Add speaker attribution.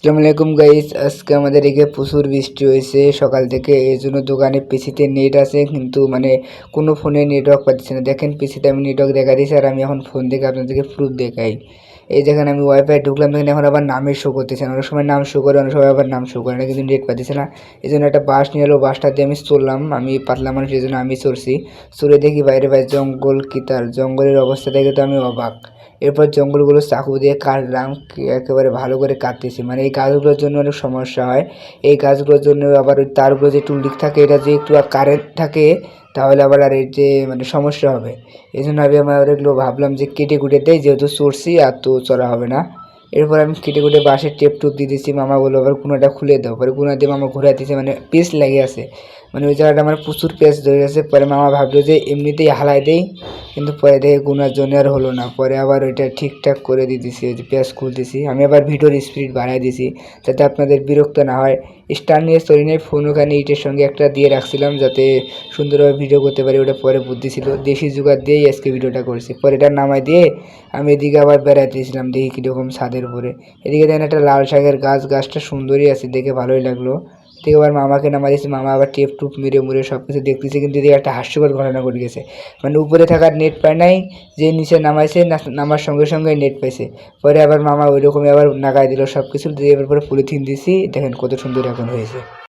Speaker 1: আসসালামু আলাইকুম গাইস, আজকে আমাদের এদিকে প্রচুর বৃষ্টি হয়েছে সকাল থেকে। এই জন্য দোকানে পিসিতে নেট আছে, কিন্তু কোনো ফোনে নেটওয়ার্ক পাচ্ছে না। দেখেন পিসিতে আমি নেটওয়ার্ক দেখা দিয়েছি, আর আমি এখন ফোন থেকে আপনাদেরকে প্রুফ দেখাই। এই দেখেন আমি ওয়াইফাই ঢুকলাম, দেখেন এখন আবার নামের শো করতেছে না। অনেক সময় নাম শো করে, অনেক সময় আবার নাম শো করে না, কিন্তু নেট পাচ্ছে না। এই জন্য একটা বাস নিয়ে এলো, বাসটা দিয়ে আমি চললাম। আমি পাতলা মানুষ, এই জন্য আমি চলছি। চলে দেখি বাইরে বাইরে জঙ্গল, কি তার জঙ্গলের অবস্থা দেখে তো আমি অবাক। এরপর জঙ্গলগুলো চাকু দিয়ে কাটলাম, একেবারে ভালো করে কাটতেছি। এই গাছগুলোর জন্য অনেক সমস্যা হয়। এই গাছগুলোর জন্য আবার ওই তারগুলো যে টুলডিক থাকে, এটা যে একটু কারেন্ট থাকে, তাহলে আবার আর এর যে সমস্যা হবে। এই জন্য আমি আমার এগুলো ভাবলাম যে কেটে কুটে দেয়, যেহেতু চড়ছি আর তো চড়া হবে না। এরপর আমি কেটে কুটে বাঁশের টেপ টুপ দিয়ে দিচ্ছি। মামা বললো আবার কোনোটা খুলে দাও, পরে কোনো দিয়ে মামা ঘুরাই দিচ্ছে, পেঁচ লেগে আছে। ওই জায়গাটা আমার প্রচুর পেঁচ ধরে গেছে। পরে মামা ভাবলো যে এমনিতেই হালাই দেই, কিন্তু পরে দেখে গুনার জন্য আর হলো না। পরে আবার ওইটা ঠিকঠাক করে দিতেছি, ওই যে পেঁয়াজ খুলতেছি। আমি আবার ভিডিওর স্পিড বাড়াই দিছি, যাতে আপনাদের বিরক্ত না হয়। স্ট্যান্ড নিয়ে সরি নিয়ে ফোন ওখানে ইটের সঙ্গে একটা দিয়ে রাখছিলাম, যাতে সুন্দরভাবে ভিডিও করতে পারি। ওটা পরে বুদ্ধি ছিল, দেশি জোগাড় দিয়েই আজকে ভিডিওটা করছি। পরে এটা নামাই দিয়ে আমি এদিকে আবার বেড়াইতেছিলাম, দেখি কীরকম ছাদের উপরে। এদিকে দেখেন একটা লাল শাকের গাছ, গাছটা সুন্দরই আছে, দেখে ভালোই লাগলো। ঠিক আবার মামাকে নামাই দিয়েছি, মামা আবার টেপ টুপ মেরে মুড়ে সব কিছু দেখতেছে। কিন্তু এদিকে একটা হাস্যকর ঘটনা ঘটে গেছে। উপরে থাকার নেট পায় নাই, যে নিচে নামাইছে নামার সঙ্গে সঙ্গে নেট পাইছে। পরে আবার মামা ওই রকমই আবার নাগাই দিল সব কিছু দিয়ে, এবার পরে পলিথিন দিছি। দেখেন কত সুন্দর এখন হয়েছে।